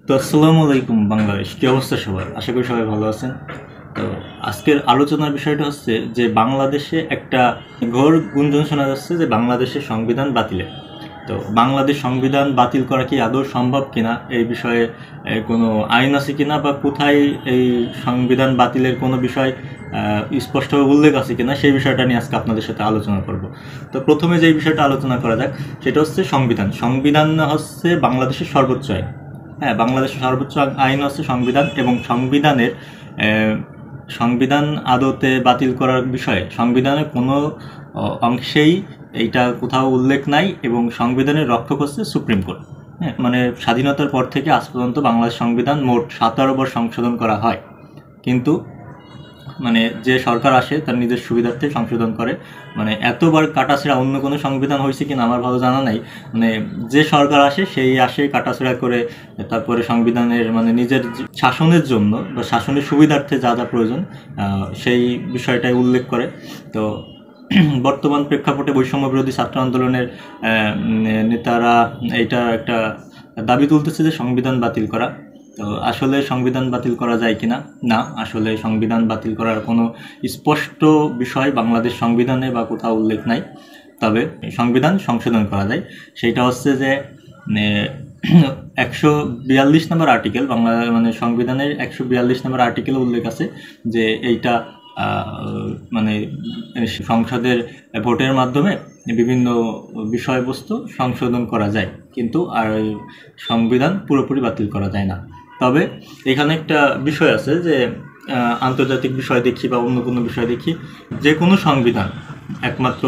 তো আসসালামু আলাইকুম বাংলাদেশ, কি অবস্থা সবার? আশা করি সবাই ভালো আছেন। তো আজকের আলোচনার বিষয়টা হচ্ছে যে বাংলাদেশে একটা ঘোর গুঞ্জন শোনা যাচ্ছে যে বাংলাদেশের সংবিধান বাতিলের। তো বাংলাদেশ সংবিধান বাতিল করা কি আদৌ সম্ভব কিনা, এই বিষয়ে কোনো আইন আছে কিনা, বা কোথায় এই সংবিধান বাতিলের কোনো বিষয় স্পষ্টভাবে উল্লেখ আছে কিনা, সেই বিষয়টা নিয়ে আজকে আপনাদের সাথে আলোচনা করব। তো প্রথমে যে বিষয়টা আলোচনা করা যাক সেটা হচ্ছে সংবিধান। সংবিধান হচ্ছে বাংলাদেশের সর্বোচ্চ আইন। হ্যাঁ, বাংলাদেশের সর্বোচ্চ আইন হচ্ছে সংবিধান, এবং সংবিধান আদতে বাতিল করার বিষয়ে সংবিধানের কোনো অংশেই এইটা কোথাও উল্লেখ নাই, এবং সংবিধানের রক্ষক হচ্ছে সুপ্রিম কোর্ট। হ্যাঁ, মানে স্বাধীনতার পর থেকে আজ পর্যন্ত বাংলাদেশ সংবিধান মোট 17 বার সংশোধন করা হয়, কিন্তু মানে যে সরকার আসে তার নিজের সুবিধার্থে সংশোধন করে। মানে এতবার কাটাছেঁড়া অন্য কোনো সংবিধান হয়েছে কিনা আমার ভালো জানা নাই। মানে যে সরকার আসে সেই আসে কাটাছেঁড়া করে, তারপরে সংবিধানের মানে নিজের শাসনের জন্য বা শাসনের সুবিধার্থে যা যা প্রয়োজন সেই বিষয়টাই উল্লেখ করে। তো বর্তমান প্রেক্ষাপটে বৈষম্য বিরোধী ছাত্র আন্দোলনের নেতারা এইটা একটা দাবি তুলতেছে যে সংবিধান বাতিল করা। তো আসলে সংবিধান বাতিল করা যায় কিনা? না, আসলে সংবিধান বাতিল করার কোনো স্পষ্ট বিষয় বাংলাদেশ সংবিধানে বা কোথাও উল্লেখ নাই। তবে সংবিধান সংশোধন করা যায়। সেইটা হচ্ছে যে 142 নম্বর আর্টিকেল, মানে সংবিধানের 142 নম্বর আর্টিকেলে উল্লেখ আছে যে এইটা মানে সংসদের ভোটের মাধ্যমে বিভিন্ন বিষয়বস্তু সংশোধন করা যায়, কিন্তু আর সংবিধান পুরোপুরি বাতিল করা যায় না। তবে এখানে একটা বিষয় আছে যে আন্তর্জাতিক বিষয় দেখি বা অন্য কোনো বিষয় দেখি, যে কোনো সংবিধান একমাত্র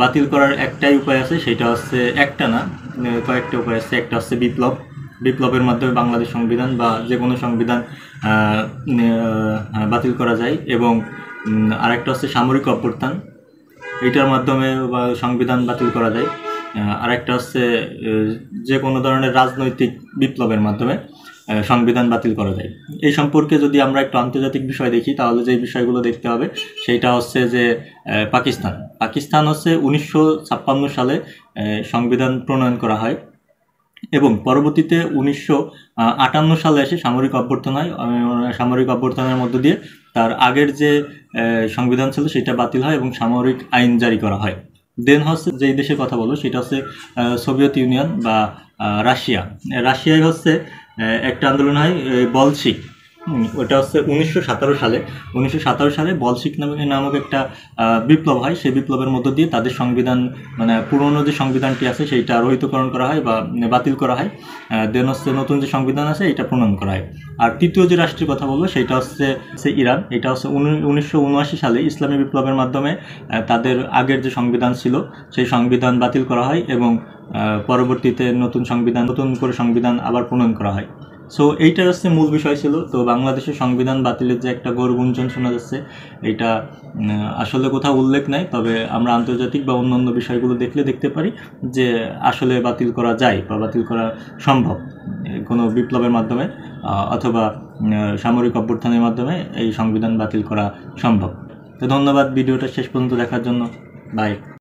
বাতিল করার একটাই উপায় আছে, সেটা হচ্ছে একটা না, কয়েকটা উপায় আছে। একটা হচ্ছে বিপ্লবের মাধ্যমে বাংলাদেশ সংবিধান বা যে কোনো সংবিধান বাতিল করা যায়, এবং আরেকটা হচ্ছে সামরিক অভ্যুত্থান, এইটার মাধ্যমে বা সংবিধান বাতিল করা যায়। আরেকটা হচ্ছে যে কোনো ধরনের রাজনৈতিক বিপ্লবের মাধ্যমে সংবিধান বাতিল করা যায়। এই সম্পর্কে যদি আমরা একটু আন্তর্জাতিক বিষয় দেখি, তাহলে যে বিষয়গুলো দেখতে হবে সেইটা হচ্ছে যে পাকিস্তান হচ্ছে 1956 সালে সংবিধান প্রণয়ন করা হয়, এবং পরবর্তীতে 1958 সালে এসে সামরিক অভ্যর্থন হয়। সামরিক অভ্যর্থনের মধ্য দিয়ে তার আগের যে সংবিধান ছিল সেটা বাতিল হয় এবং সামরিক আইন জারি করা হয়। দেন হচ্ছে যেই দেশের কথা বলবো সেটা হচ্ছে সোভিয়েত ইউনিয়ন বা রাশিয়ায় হচ্ছে একটা আন্দোলন হয় বলশিক। ওটা হচ্ছে 1917 সালে বলশিক নামক একটা বিপ্লব হয়। সেই বিপ্লবের মধ্য দিয়ে তাদের সংবিধান, মানে পুরনো যে সংবিধানটি আছে সেইটা রহিতকরণ করা হয় বা বাতিল করা হয়। দেন হচ্ছে নতুন যে সংবিধান আছে এটা প্রণয়ন করা হয়। আর তৃতীয় যে রাষ্ট্রের কথা বলবো সেটা হচ্ছে ইরান। এটা হচ্ছে 1979 সালে ইসলামী বিপ্লবের মাধ্যমে তাদের আগের যে সংবিধান ছিল সেই সংবিধান বাতিল করা হয়, এবং পরবর্তীতে নতুন করে সংবিধান আবার প্রণয়ন করা হয়। সো এইটা হচ্ছে মূল বিষয় ছিল। তো বাংলাদেশের সংবিধান বাতিলের যে একটা ঘোর গুঞ্জন শোনা যাচ্ছে, এইটা আসলে কোথাও উল্লেখ নাই। তবে আমরা আন্তর্জাতিক বা অন্যান্য বিষয়গুলো দেখতে পারি যে আসলে বাতিল করা যায় বা বাতিল করা সম্ভব কোনো বিপ্লবের মাধ্যমে অথবা সামরিক অভ্যুত্থানের মাধ্যমে এই সংবিধান বাতিল করা সম্ভব। তো ধন্যবাদ ভিডিওটা শেষ পর্যন্ত দেখার জন্য। বাই।